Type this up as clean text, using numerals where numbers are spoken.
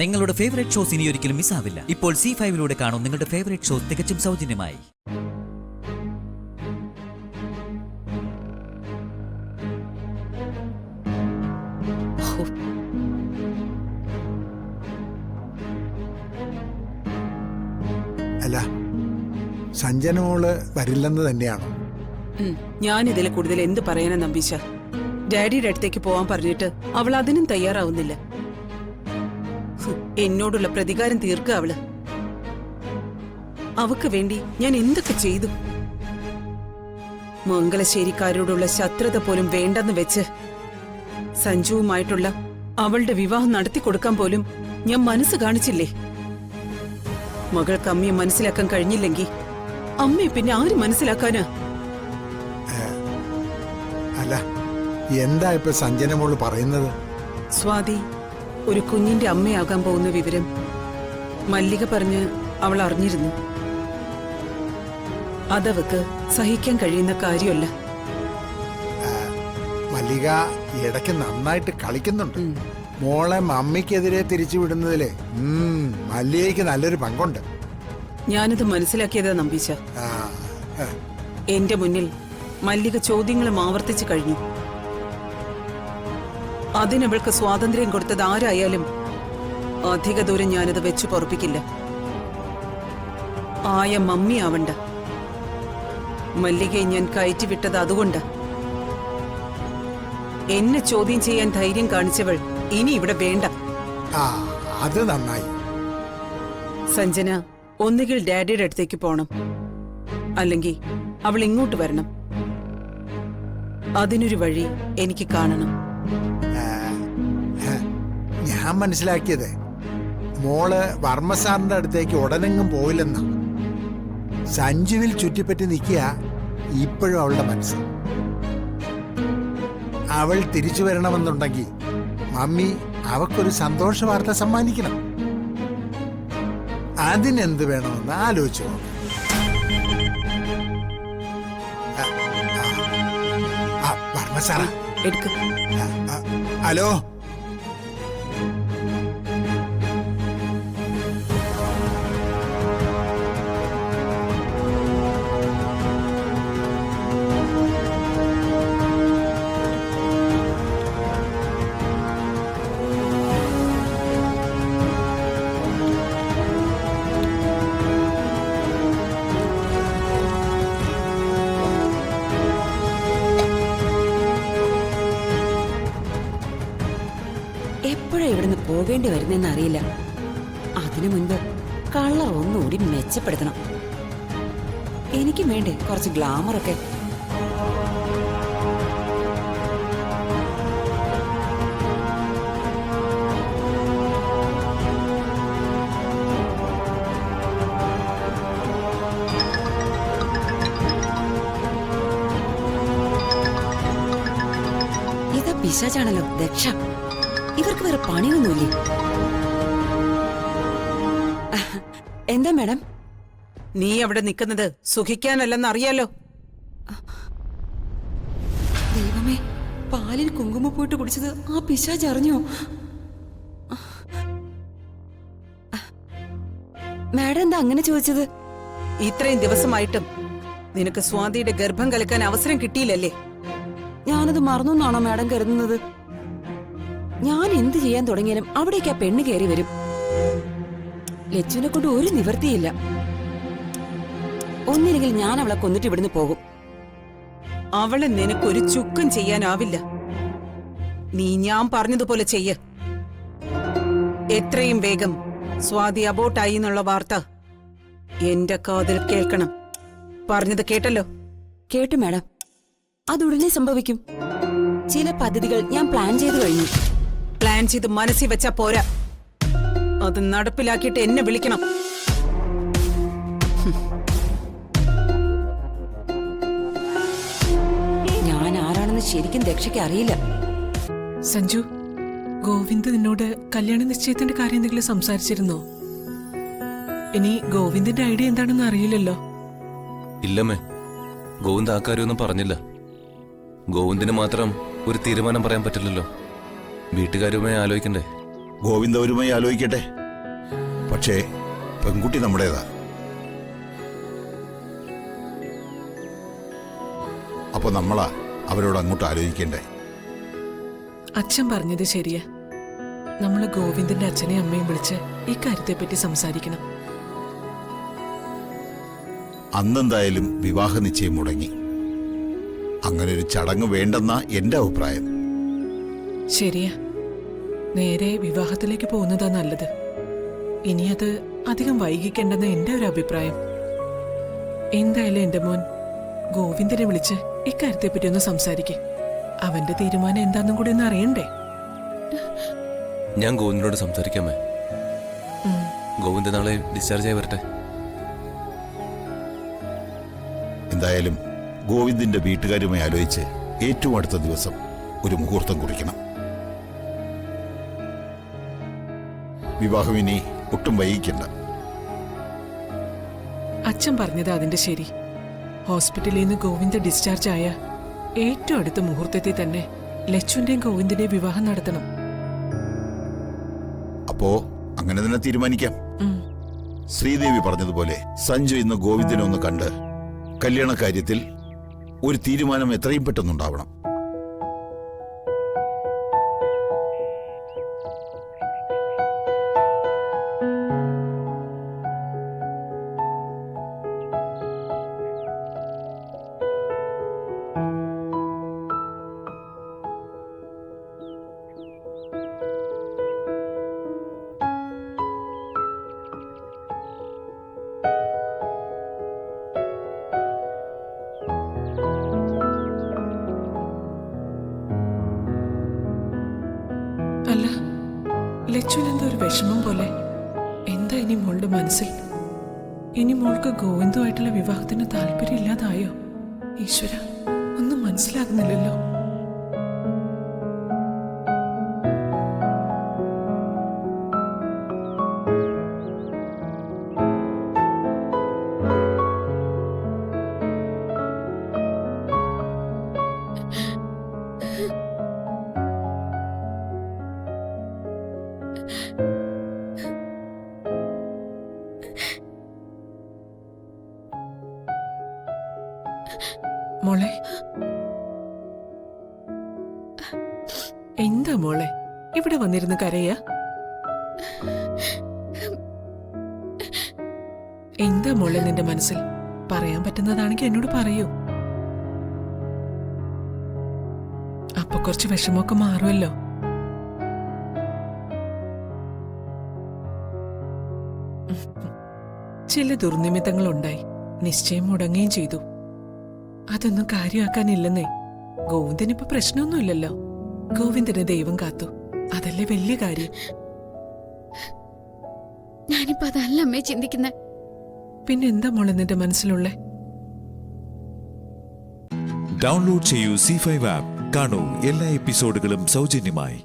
നിങ്ങളുടെ favourite shows ഇനി ഒരിക്കലും മിസ്സാവില്ല. ഇപ്പോൾ C5 കാണും നിങ്ങളുടെ ഫേവറേറ്റ് ഷോസ് തികച്ചും സൗജന്യമായി. അല്ല, സഞ്ജനമോള് വരില്ലെന്ന് തന്നെയാണോ? ഞാൻ ഇതിൽ കൂടുതൽ എന്ത് പറയാനാ നമ്പീശ? ഡാഡിയുടെ അടുത്തേക്ക് പോവാൻ പറഞ്ഞിട്ട് അവൾ അതിനും തയ്യാറാവുന്നില്ല. എന്നോടുള്ള പ്രതികാരം തീർക്കുക അവള്. അവക്ക് വേണ്ടി ഞാൻ എന്തൊക്കെ ചെയ്തു. മംഗലശ്ശേരിക്കാരോടുള്ള ശത്രുത പോലും വേണ്ടെന്ന് വെച്ച് സഞ്ജുവുമായിട്ടുള്ള അവളുടെ വിവാഹം നടത്തിക്കൊടുക്കാൻ പോലും ഞാൻ മനസ്സ് കാണിച്ചില്ലേ? മകൾക്ക് അമ്മയെ മനസ്സിലാക്കാൻ കഴിഞ്ഞില്ലെങ്കിൽ അമ്മയെ പിന്നെ ആര് മനസ്സിലാക്കാനാ? അല്ല, എന്താ ഇപ്പൊ സഞ്ജനമോള് പറയുന്നത്? സ്വാതി ഒരു കുഞ്ഞിന്റെ അമ്മയാകാൻ പോകുന്ന വിവരം മല്ലിക പറഞ്ഞ് അവൾ അറിഞ്ഞിരുന്നു. അതവക്ക് സഹിക്കാൻ കഴിയുന്ന കാര്യമല്ല. മല്ലിക ഇടയ്ക്ക് നന്നായിട്ട് കളിക്കുന്നുണ്ട്. മോളെ മമ്മിക്കെതിരെ തിരിച്ചു വിടുന്നതിലെ മല്ലികയ്ക്ക് നല്ലൊരു പങ്കുണ്ട്. ഞാനിത് മനസ്സിലാക്കിയതാ നമ്പീശ. എന്റെ മുന്നിൽ മല്ലിക ചോദ്യങ്ങളും ആവർത്തിച്ചു കഴിഞ്ഞു. അതിനവൾക്ക് സ്വാതന്ത്ര്യം കൊടുത്തത് ആരായാലും അധിക ദൂരം ഞാനത് വെച്ചു പൊറപ്പിക്കില്ല. ആയ മമ്മി ആവണ്ട. മല്ലികയെ ഞാൻ കയറ്റിവിട്ടത് അതുകൊണ്ട്. എന്നെ ചോദ്യം ചെയ്യാൻ ധൈര്യം കാണിച്ചവൾ ഇനി ഇവിടെ വേണ്ട. അത് നന്നായി. സഞ്ജന ഒന്നുകിൽ ഡാഡിയുടെ അടുത്തേക്ക് പോണം, അല്ലെങ്കിൽ അവൾ ഇങ്ങോട്ട് വരണം. അതിനൊരു വഴി എനിക്ക് കാണണം. ഞാൻ മനസ്സിലാക്കിയത് മോള് വർമ്മസാറിന്റെ അടുത്തേക്ക് ഉടനെങ്ങും പോയില്ലെന്ന. സഞ്ജുവിൽ ചുറ്റിപ്പറ്റി നിൽക്കുക ഇപ്പോഴും അവളുടെ മനസ്സ്. അവൾ തിരിച്ചു വരണമെന്നുണ്ടെങ്കിൽ മമ്മി അവക്കൊരു സന്തോഷ വാർത്ത സമ്മാനിക്കണം. അതിനെന്ത് വേണമെന്ന് ആലോചിച്ചു. വർമ്മസാറാ, ഹലോ. എപ്പോഴാ ഇവിടുന്ന് പോകേണ്ടി വരുന്നെന്ന് അറിയില്ല. അതിനു മുൻപ് കളർ ഒന്നുകൂടി മെച്ചപ്പെടുത്തണം. എനിക്കും വേണ്ടേ കുറച്ച് ഗ്ലാമറൊക്കെ. ഇതാ പിശാചാണല്ലോ ദക്ഷ. ഇവർക്ക് വേറെ പണിയൊന്നുമില്ലേ? എന്താ മാഡം? നീ അവിടെ നിൽക്കുന്നത് സുഖിക്കാനല്ലെന്ന് അറിയാലോ. ദൈവമേ, പാലിൽ കുങ്കുമം പോയിട്ട് കുടിച്ചത് ആ പിശാച് അറിഞ്ഞോ? മാഡം എന്താ അങ്ങനെ ചോദിച്ചത്? ഇത്രയും ദിവസമായിട്ടും നിനക്ക് സ്വാതിയുടെ ഗർഭം കലക്കാൻ അവസരം കിട്ടിയില്ലല്ലേ? ഞാനത് മറന്നു എന്നാണോ മാഡം കരുതുന്നത്? ഞാൻ എന്ത് ചെയ്യാൻ തുടങ്ങിയാലും അവിടേക്ക് ആ പെണ്ണ് കയറി വരും. ലച്ചുവിനെ കൊണ്ട് ഒരു നിവൃത്തിയില്ല. ഒന്നില്ലെങ്കിൽ ഞാൻ അവളെ കൊന്നിട്ട് ഇവിടുന്ന് പോകും. അവളെ നിനക്കൊരു ചുക്കും ചെയ്യാനാവില്ല. നീ ഞാൻ പറഞ്ഞതുപോലെ ചെയ്യ. എത്രയും വേഗം സ്വാതി അബോട്ടായി എന്നുള്ള വാർത്ത എന്റെ കാതിൽ കേൾക്കണം. പറഞ്ഞത് കേട്ടല്ലോ? കേട്ടു മാഡം. അതുടനെ സംഭവിക്കും. ചില പദ്ധതികൾ ഞാൻ പ്ലാൻ ചെയ്തു കഴിഞ്ഞു. പ്ലാൻ ചെയ്ത് മനസ്സിൽ വെച്ചാ പോരാ, അത് നടപ്പിലാക്കിയിട്ട് എന്നെ വിളിക്കണം. ഞാൻ ആരാണെന്ന് ശരിക്കും ദക്ഷയ്ക്ക് അറിയില്ല. സഞ്ജു, ഗോവിന്ദ് നിന്നോട് കല്യാണ നിശ്ചയത്തിന്റെ കാര്യം എന്തെങ്കിലും സംസാരിച്ചിരുന്നോ? ഇനി ഗോവിന്ദിന്റെ ഐഡിയ എന്താണെന്ന് അറിയില്ലല്ലോ. ഇല്ലമ്മേ, ഗോവിന്ദ് ആ കാര്യമൊന്നും പറഞ്ഞില്ല. ഗോവിന്ദിന് മാത്രം ഒരു തീരുമാനം പറയാൻ പറ്റില്ലല്ലോ. വീട്ടുകാരുമായി ആലോചിക്കണ്ടേ? ഗോവിന്ദവരുമായി ആലോചിക്കട്ടെ. പക്ഷേ പെൺകുട്ടി നമ്മുടേതാ. അപ്പൊ നമ്മളാ അവരോട് അങ്ങോട്ട് ആലോചിക്കണ്ടേ? അച്ഛൻ പറഞ്ഞത് ശരിയാ. നമ്മള് ഗോവിന്ദന്റെ അച്ഛനെയും അമ്മയും വിളിച്ച് ഇക്കാര്യത്തെപ്പറ്റി സംസാരിക്കണം. അന്നെന്തായാലും വിവാഹ നിശ്ചയം മുടങ്ങി. അങ്ങനെ ഒരു ചടങ്ങ് വേണ്ടെന്നാ എന്റെ അഭിപ്രായം. ശരിയാ, നേരെ വിവാഹത്തിലേക്ക് പോകുന്നതാ നല്ലത്. ഇനി അത് അധികം വൈകിക്കേണ്ടെന്ന് എന്റെ ഒരു അഭിപ്രായം. എന്തായാലും എന്റെ മോൻ ഗോവിന്ദനെ വിളിച്ച് ഇക്കാര്യത്തെപ്പറ്റി ഒന്ന് സംസാരിക്കേ. അവന്റെ തീരുമാനം എന്താന്നും കൂടി ഒന്ന് അറിയണ്ടേ? ഞാൻ ഗോവിന്ദനോട് സംസാരിക്കാമേ. ഗോവിന്ദ നാളെ ഡിസ്ചാർജ് ആയി വരട്ടെ. എന്തായാലും ഗോവിന്ദിന്റെ വീട്ടുകാരുമായി ആലോചിച്ച് ഏറ്റവും അടുത്ത ദിവസം ഒരു മുഹൂർത്തം കുറിക്കണം. വിവാഹം ഇനി ഒട്ടും വൈകിക്കണ്ട. അച്ഛൻ പറഞ്ഞത് അതിന്റെ ശരി. ഹോസ്പിറ്റലിൽ നിന്ന് ഗോവിന്ദ ഡിസ്ചാർജ് ആയ ഏറ്റവും അടുത്ത മുഹൂർത്തത്തിൽ തന്നെ ലച്ചുവിന്റെയും ഗോവിന്ദന്റെയും വിവാഹം നടത്തണം. അപ്പോ അങ്ങനെ തന്നെ തീരുമാനിക്കാം. ശ്രീദേവി പറഞ്ഞതുപോലെ സഞ്ജു ഇന്ന് ഗോവിന്ദനെ ഒന്ന് കണ്ട് കല്യാണ കാര്യത്തിൽ ഒരു തീരുമാനം എത്രയും പെട്ടെന്നുണ്ടാവണം. അല്ല, ലച്ചുവിന് എന്തോ ഒരു വിഷമം പോലെ. എന്താ ഇനി മോളുടെ മനസ്സിൽ? ഇനി മോൾക്ക് ഗോവിന്ദുമായിട്ടുള്ള വിവാഹത്തിന് താല്പര്യം ഇല്ലാതായോ? ഈശ്വര, ഒന്നും മനസ്സിലാകുന്നില്ലല്ലോ. മോളെ, എന്താ മോളെ ഇവിടെ വന്നിരുന്ന് കരയാ? എന്താ മോളെ നിന്റെ മനസ്സിൽ? പറയാൻ പറ്റുന്നതാണെങ്കിൽ എന്നോട് പറയൂ. അപ്പൊ കുറച്ച് വിഷമമൊക്കെ മാറുമല്ലോ. ചില ദുർനിമിത്തങ്ങളുണ്ടായി, നിശ്ചയം മുടങ്ങുകയും ചെയ്തു. അതൊന്നും കാര്യമാക്കാനില്ലെന്നേ. ഗോവിന്ദനിപ്പോ പ്രശ്നമൊന്നുമില്ലല്ലോ. ഗോവിന്ദന് ദൈവം കാത്തു, അതല്ലേ വലിയ കാര്യം. ഞാനിപ്പോ അതല്ല അമ്മേ ചിന്തിക്കുന്നേ. പിന്നെന്താ മോളെ നിന്റെ മനസ്സിലുള്ളേ? ഡൗൺലോഡ് ചെയ്യൂ C5 ആപ്പ്. കാണൂ എല്ലാ എപ്പിസോഡുകളും സൗജന്യമായി.